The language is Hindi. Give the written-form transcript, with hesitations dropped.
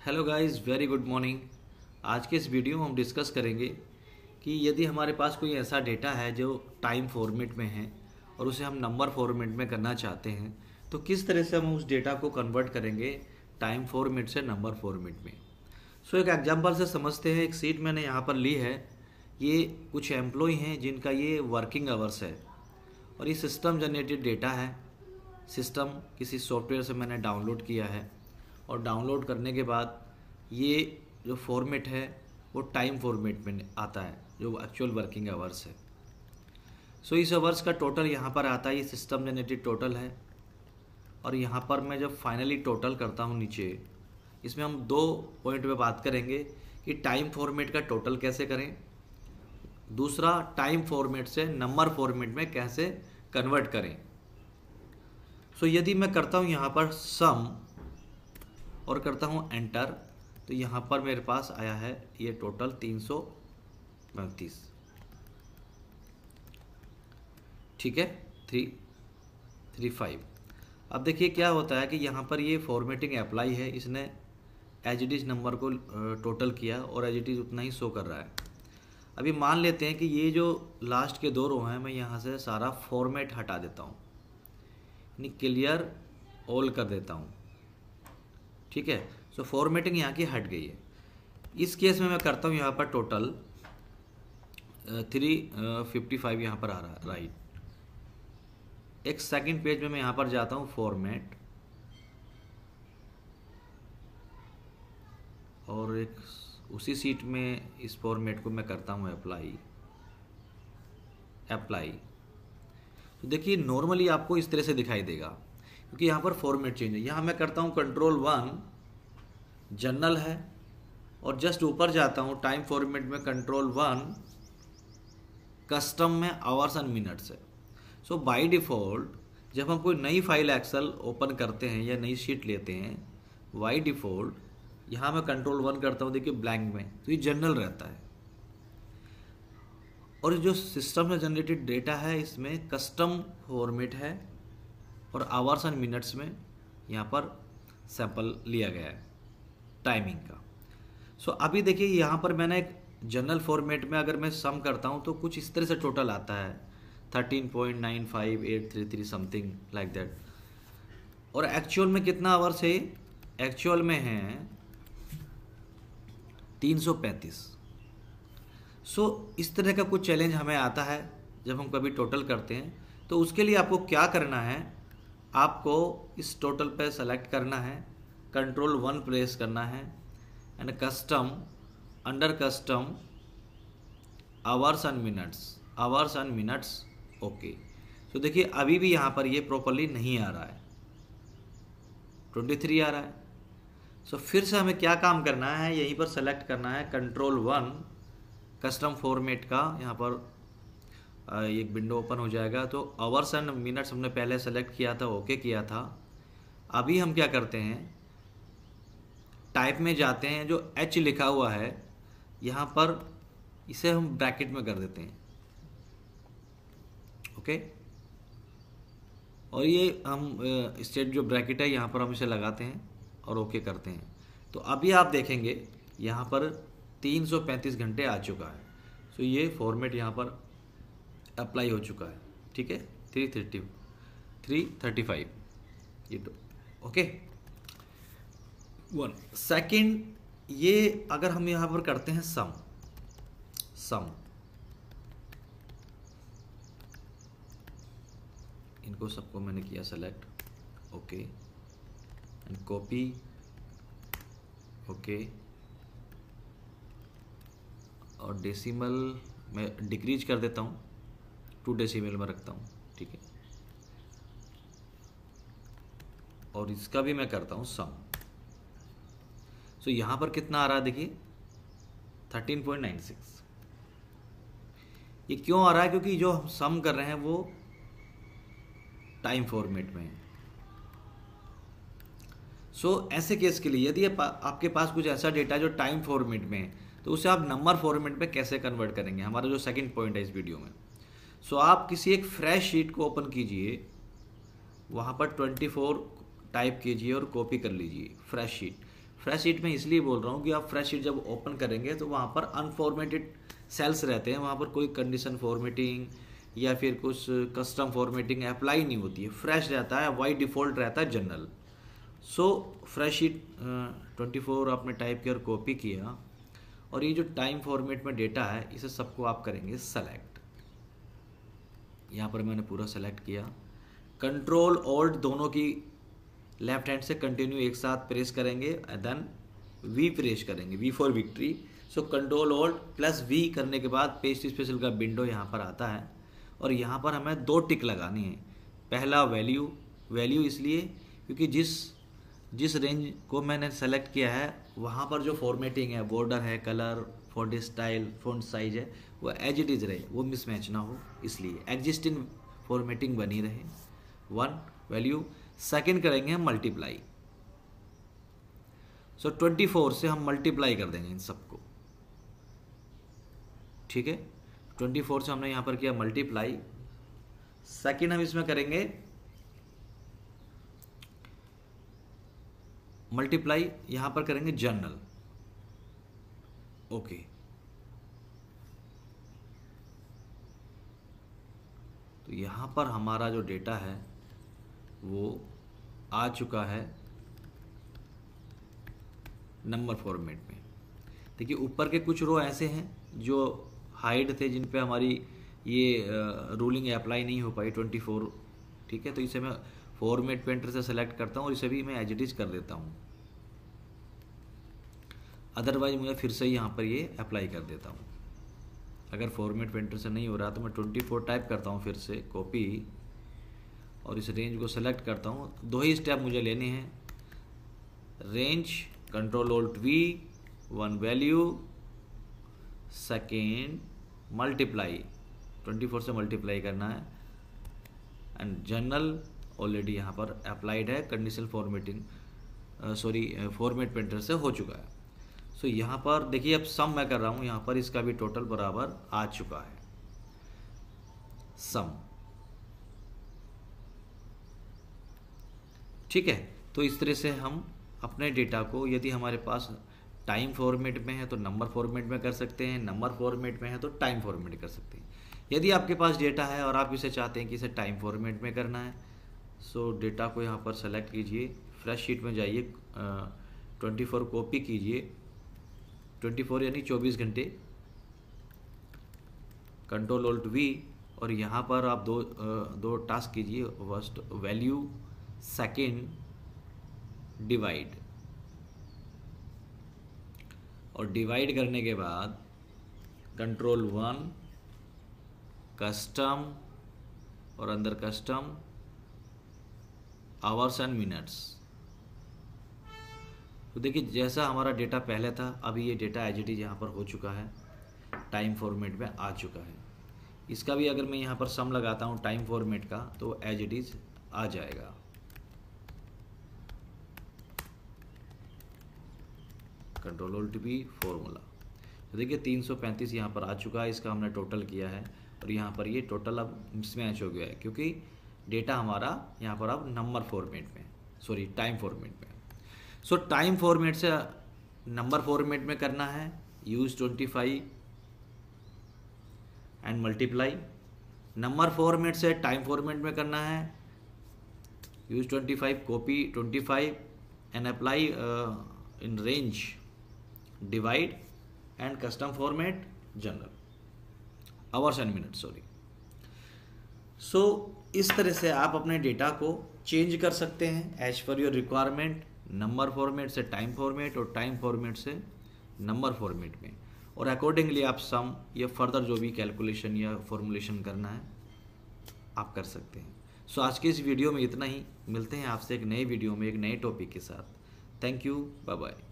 Hello guys, very good morning. आज के इस वीडियो में हम डिस्कस करेंगे कि यदि हमारे पास कोई ऐसा डेटा है जो टाइम फॉर्मेट में है और उसे हम नंबर फॉर्मेट में करना चाहते हैं तो किस तरह से हम उस डेटा को कन्वर्ट करेंगे टाइम फॉर्मेट से नंबर फॉर्मेट में। एक एग्जांपल से समझते हैं। एक सीट मैंने यहाँ पर ली है। ये कुछ एम्प्लॉय हैं जिनका ये वर्किंग आवर्स है और ये सिस्टम जनरेटेड डेटा है। सिस्टम किसी सॉफ्टवेयर से मैंने डाउनलोड किया है और डाउनलोड करने के बाद ये जो फॉर्मेट है वो टाइम फॉर्मेट में आता है जो एक्चुअल वर्किंग आवर्स है। इस आवर्स का टोटल यहाँ पर आता है, ये सिस्टम जनरेटेड टोटल है। और यहाँ पर मैं जब फाइनली टोटल करता हूँ नीचे, इसमें हम दो पॉइंट पे बात करेंगे कि टाइम फॉर्मेट का टोटल कैसे करें, दूसरा टाइम फॉर्मेट से नंबर फॉर्मेट में कैसे कन्वर्ट करें। यदि मैं करता हूँ यहाँ पर सम और करता हूँ एंटर तो यहाँ पर मेरे पास आया है ये टोटल 335। ठीक है, 335। अब देखिए क्या होता है कि यहाँ पर ये फॉर्मेटिंग अप्लाई है, इसने एज इट इज़ नंबर को टोटल किया और एज इट इज़ उतना ही शो कर रहा है। अभी मान लेते हैं कि ये जो लास्ट के दो रो हैं मैं यहाँ से सारा फॉर्मेट हटा देता हूँ, यानी क्लियर ऑल कर देता हूँ। ठीक है, फॉर्मेटिंग यहाँ की हट गई है। इस केस में मैं करता हूँ यहाँ पर टोटल 355 यहाँ पर आ रहा है, राइट। एक सेकंड पेज में मैं यहाँ पर जाता हूँ फॉर्मेट और एक उसी सीट में इस फॉर्मेट को मैं करता हूँ अप्लाई। तो देखिए नॉर्मली आपको इस तरह से दिखाई देगा क्योंकि यहाँ पर फॉर्मेट चेंज है। यहाँ मैं करता हूँ कंट्रोल 1 जनरल है और जस्ट ऊपर जाता हूँ टाइम फॉर्मेट में कंट्रोल 1 कस्टम में आवर्स एंड मिनट्स है। बाय डिफ़ॉल्ट जब हम कोई नई फाइल एक्सेल ओपन करते हैं या नई शीट लेते हैं, बाय डिफ़ॉल्ट यहाँ मैं कंट्रोल 1 करता हूँ, देखिए ब्लैंक में, तो ये जनरल रहता है। और जो सिस्टम में जनरेटेड डेटा है इसमें कस्टम फॉर्मेट है और आवर्स एंड मिनट्स में यहाँ पर सैंपल लिया गया है टाइमिंग का। अभी देखिए यहाँ पर मैंने एक जनरल फॉर्मेट में अगर मैं सम करता हूँ तो कुछ इस तरह से टोटल आता है 13.95833 समथिंग लाइक दैट। और एक्चुअल में कितना आवर्स है? एक्चुअल में है 335। इस तरह का कुछ चैलेंज हमें आता है जब हम कभी टोटल करते हैं। तो उसके लिए आपको क्या करना है, आपको इस टोटल पे सेलेक्ट करना है, कंट्रोल 1 प्रेस करना है and custom, under custom hours and minutes, okay. देखिए अभी भी यहाँ पर ये प्रॉपरली नहीं आ रहा है, 23 आ रहा है। फिर से हमें क्या काम करना है, यहीं पर सेलेक्ट करना है कंट्रोल 1 कस्टम फॉर्मेट का। यहाँ पर एक विंडो ओपन हो जाएगा। तो आवर्स एंड मिनट्स हमने पहले सेलेक्ट किया था, ओके किया था। अभी हम क्या करते हैं, टाइप में जाते हैं, जो H लिखा हुआ है यहाँ पर इसे हम ब्रैकेट में कर देते हैं, ओके। और ये हम स्टेट जो ब्रैकेट है यहाँ पर हम इसे लगाते हैं और ओके करते हैं। तो अभी आप देखेंगे यहाँ पर 335 घंटे आ चुका है। ये फॉर्मेट यहाँ पर अप्लाई हो चुका है। ठीक है, 335 ये तो ओके। 1 सेकेंड, ये अगर हम यहाँ पर करते हैं सम इनको सबको मैंने किया select, okay and copy, okay. और डेसिमल मैं डिक्रीज कर देता हूँ, 2 डेसिमल में रखता हूँ, ठीक है। और इसका भी मैं करता हूँ सम। यहाँ पर कितना आ रहा है देखिए 13.96। ये क्यों आ रहा है? क्योंकि जो हम सम कर रहे हैं वो टाइम फॉर्मेट में है। ऐसे केस के लिए यदि आपके पास कुछ ऐसा डेटा जो टाइम फॉर्मेट में है तो उसे आप नंबर फॉर्मेट में कैसे कन्वर्ट करेंगे, हमारा जो सेकंड पॉइंट है इस वीडियो में। आप किसी एक फ्रेश शीट को ओपन कीजिए, वहाँ पर 24 टाइप कीजिए और कॉपी कर लीजिए फ्रेश शीट। फ्रेश शीट में इसलिए बोल रहा हूँ कि आप फ्रेश शीट जब ओपन करेंगे तो वहाँ पर अनफॉर्मेटेड सेल्स रहते हैं, वहाँ पर कोई कंडीशन फॉर्मेटिंग या फिर कुछ कस्टम फॉर्मेटिंग अप्लाई नहीं होती है, फ्रेश रहता है, वाई डिफ़ॉल्ट रहता है जनरल। सो फ्रेश शीट 24 आपने टाइप किया और कॉपी किया, और ये जो टाइम फॉर्मेट में डेटा है इसे सबको आप करेंगे सेलेक्ट। यहाँ पर मैंने पूरा सेलेक्ट किया, कंट्रोल ऑल्ट दोनों की लेफ्ट हैंड से कंटिन्यू एक साथ प्रेस करेंगे, देन वी प्रेस करेंगे, V for victory. So control alt plus V करने के बाद पेस्ट स्पेशल का विंडो यहाँ पर आता है, और यहाँ पर हमें 2 टिक लगानी है। पहला वैल्यू, वैल्यू इसलिए क्योंकि जिस रेंज को मैंने सेलेक्ट किया है वहाँ पर जो फॉर्मेटिंग है, बॉर्डर है, colour, font style, font size है, वो एज इट इज़ रहे, वो मिसमैच ना हो, इसलिए एग्जिस्टिंग फॉर्मेटिंग बनी रहे। 1 वैल्यू। सेकंड करेंगे हम मल्टीप्लाई। सो 24 से हम मल्टीप्लाई कर देंगे इन सबको, ठीक है। 24 से हमने यहाँ पर किया मल्टीप्लाई। सेकंड हम इसमें करेंगे मल्टीप्लाई, यहाँ पर करेंगे जनरल, ओके। तो यहाँ पर हमारा जो डेटा है वो आ चुका है नंबर फॉर्मेट में। देखिए ऊपर के कुछ रो ऐसे हैं जो हाइड थे, जिन पे हमारी ये रूलिंग अप्लाई नहीं हो पाई 24, ठीक है। तो इसे मैं फॉर्मेट पेंटर से सेलेक्ट करता हूँ और इसे भी मैं एज इट इज कर देता हूँ, अदरवाइज मुझे फिर से यहाँ पर ये अप्लाई कर देता हूँ। अगर फॉर्मेट पेंटर से नहीं हो रहा तो मैं 24 टाइप करता हूँ, फिर से कॉपी, और इस रेंज को सेलेक्ट करता हूँ। 2 ही स्टेप मुझे लेने हैं, range, control alt we, 1 value, second multiply, 24 से मल्टीप्लाई करना है, एंड जनरल ऑलरेडी यहाँ पर अप्लाइड है, कंडीशनल फॉर्मेटिंग फॉर्मेट पेंटर से हो चुका है। सो यहाँ पर देखिए अब सम मैं कर रहा हूँ, यहाँ पर इसका भी टोटल बराबर आ चुका है सम, ठीक है। तो इस तरह से हम अपने डेटा को, यदि हमारे पास टाइम फॉर्मेट में है तो नंबर फॉर्मेट में कर सकते हैं, नंबर फॉर्मेट में है तो टाइम फॉर्मेट कर सकते हैं। यदि आपके पास डेटा है और आप इसे चाहते हैं कि इसे टाइम फॉर्मेट में करना है, सो डेटा को यहाँ पर सेलेक्ट कीजिए, फ्रेश शीट में जाइए, 24 कॉपी कीजिए, 24 यानी 24 घंटे, कंट्रोल ऑल्ट वी, और यहाँ पर आप दो टास्क कीजिए, फर्स्ट वैल्यू, सेकेंड डिवाइड, और डिवाइड करने के बाद कंट्रोल 1 कस्टम, और अंदर कस्टम आवर्स एंड मिनट्स। तो देखिए जैसा हमारा डेटा पहले था, अभी ये डेटा एज इट इज यहाँ पर हो चुका है, टाइम फॉर्मेट में आ चुका है। इसका भी अगर मैं यहाँ पर सम लगाता हूँ टाइम फॉर्मेट का तो एज इट इज आ जाएगा। कंट्रोल ऑल्ट वी फॉर्मूला, तो देखिए 335 यहाँ पर आ चुका है, इसका हमने टोटल किया है, और यहाँ पर ये टोटल अब मिसमैच हो गया है क्योंकि डेटा हमारा यहाँ पर अब नंबर फॉर्मेट में, सॉरी टाइम फॉर्मेट में। सो टाइम फॉर्मेट से नंबर फॉर्मेट में करना है, use 25 and multiply. Number format से टाइम फॉर्मेट में करना है, use 25 copy 25 and apply in range, divide and custom format general, hours and minute, sorry. So इस तरह से आप अपने डेटा को चेंज कर सकते हैं as per your requirement, number format से टाइम फॉर्मेट और टाइम फॉर्मेट से नंबर फॉर्मेट में, और अकॉर्डिंगली आप सम या फर्दर जो भी कैलकुलेशन या फॉर्मुलेशन करना है आप कर सकते हैं। सो आज के इस वीडियो में इतना ही, मिलते हैं आपसे एक नए वीडियो में एक नए टॉपिक के साथ। Thank you, bye bye.